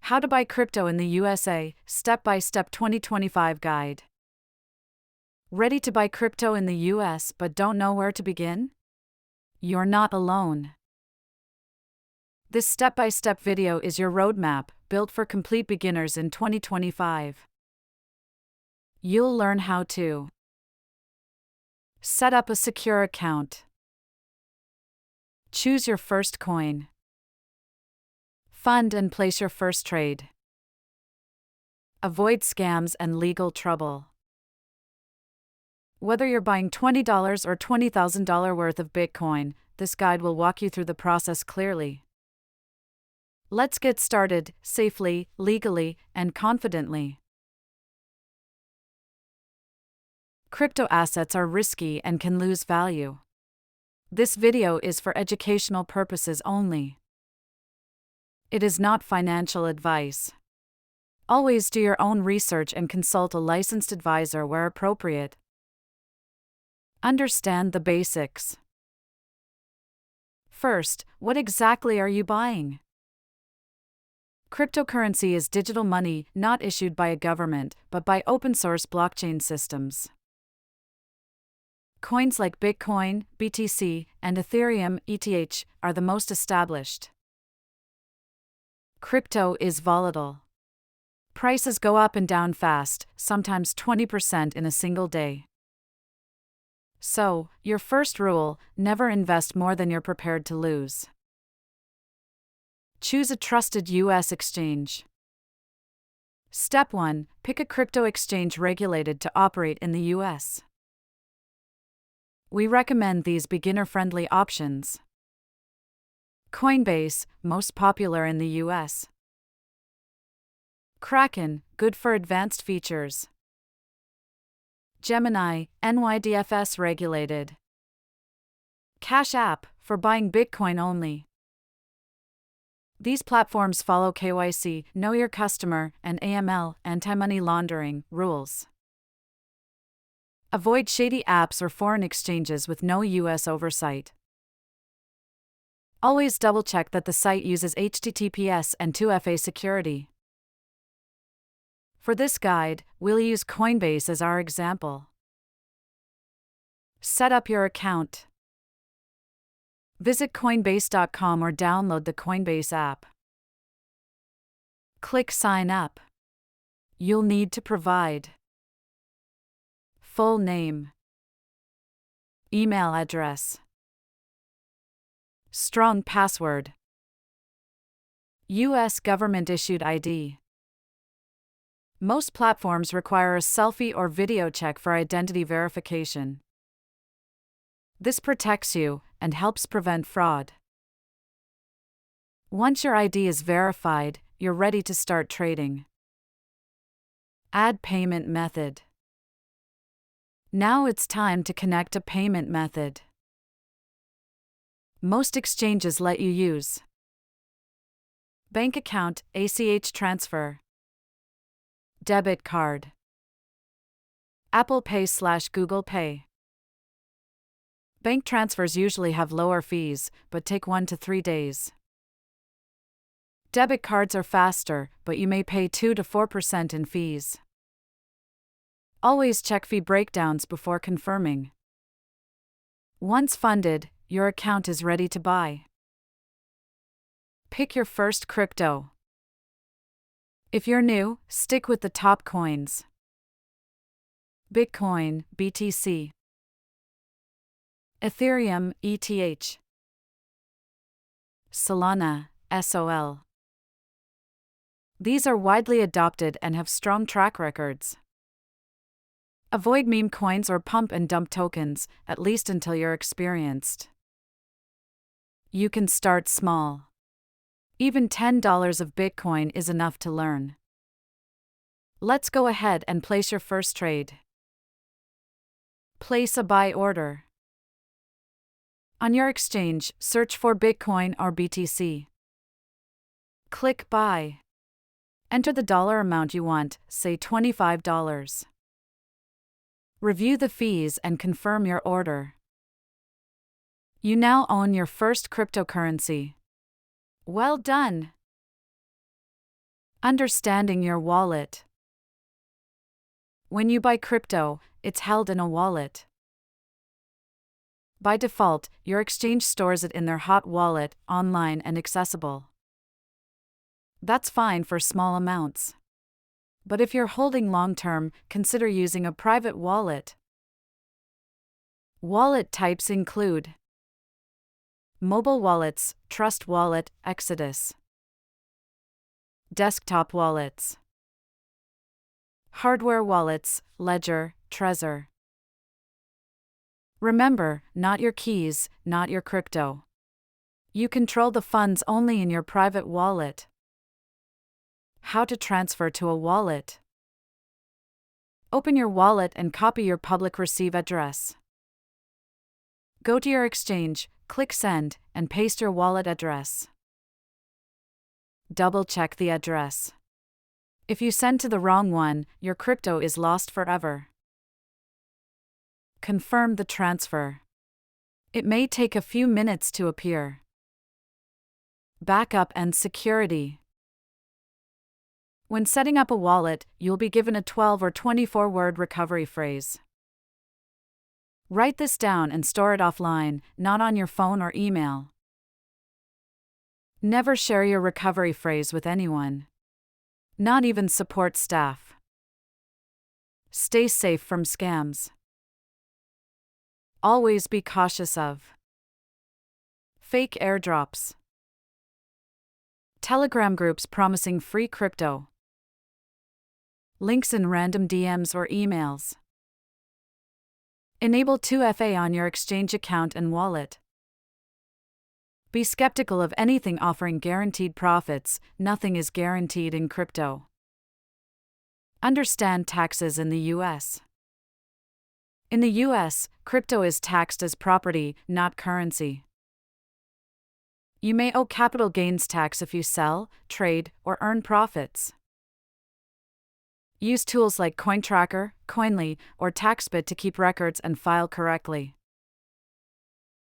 How to Buy Crypto in the USA, Step-by-Step 2025 Guide. Ready to buy crypto in the US but don't know where to begin? You're not alone. This step-by-step video is your roadmap, built for complete beginners in 2025. You'll learn how to set up a secure account, choose your first coin, fund and place your first trade, avoid scams and legal trouble. Whether you're buying $20 or $20,000 worth of Bitcoin, this guide will walk you through the process clearly. Let's get started, safely, legally, and confidently. Crypto assets are risky and can lose value. This video is for educational purposes only. It is not financial advice. Always do your own research and consult a licensed advisor where appropriate. Understand the basics. First, what exactly are you buying? Cryptocurrency is digital money not issued by a government, but by open-source blockchain systems. Coins like Bitcoin, BTC, and Ethereum, ETH, are the most established. Crypto is volatile. Prices go up and down fast, sometimes 20% in a single day. So, your first rule: never invest more than you're prepared to lose. Choose a trusted U.S. exchange. Step 1. Pick a crypto exchange regulated to operate in the U.S. We recommend these beginner-friendly options. Coinbase, most popular in the U.S. Kraken, good for advanced features. Gemini, NYDFS regulated. Cash App, for buying Bitcoin only. These platforms follow KYC, Know Your Customer, and AML, anti-money laundering, rules. Avoid shady apps or foreign exchanges with no U.S. oversight. Always double-check that the site uses HTTPS and 2FA security. For this guide, we'll use Coinbase as our example. Set up your account. Visit Coinbase.com or download the Coinbase app. Click Sign Up. You'll need to provide full name, email address, strong password, U.S. government-issued ID. Most platforms require a selfie or video check for identity verification. This protects you and helps prevent fraud. Once your ID is verified, you're ready to start trading. Add payment method. Now it's time to connect a payment method. Most exchanges let you use bank account, ACH transfer, debit card, Apple Pay/Google Pay. Bank transfers usually have lower fees, but take 1 to 3 days. Debit cards are faster, but you may pay 2 to 4% in fees. Always check fee breakdowns before confirming. Once funded, your account is ready to buy. Pick your first crypto. If you're new, stick with the top coins: Bitcoin, BTC, Ethereum, ETH, Solana, SOL. These are widely adopted and have strong track records. Avoid meme coins or pump and dump tokens, at least until you're experienced. You can start small. Even $10 of Bitcoin is enough to learn. Let's go ahead and place your first trade. Place a buy order. On your exchange, search for Bitcoin or BTC. Click Buy. Enter the dollar amount you want, say $25. Review the fees and confirm your order. You now own your first cryptocurrency. Well done! Understanding your wallet. When you buy crypto, it's held in a wallet. By default, your exchange stores it in their hot wallet, online and accessible. That's fine for small amounts. But if you're holding long-term, consider using a private wallet. Wallet types include mobile wallets, Trust Wallet, Exodus. Desktop wallets. Hardware wallets, Ledger, Trezor. Remember, not your keys, not your crypto. You control the funds only in your private wallet. How to transfer to a wallet. Open your wallet and copy your public receive address. Go to your exchange, click Send, and paste your wallet address. Double-check the address. If you send to the wrong one, your crypto is lost forever. Confirm the transfer. It may take a few minutes to appear. Backup and security. When setting up a wallet, you'll be given a 12 or 24-word recovery phrase. Write this down and store it offline, not on your phone or email. Never share your recovery phrase with anyone. Not even support staff. Stay safe from scams. Always be cautious of fake airdrops. Telegram groups promising free crypto. Links in random DMs or emails. Enable 2FA on your exchange account and wallet. Be skeptical of anything offering guaranteed profits, nothing is guaranteed in crypto. Understand taxes in the US. In the US, crypto is taxed as property, not currency. You may owe capital gains tax if you sell, trade, or earn profits. Use tools like CoinTracker, Coinly, or TaxBit to keep records and file correctly.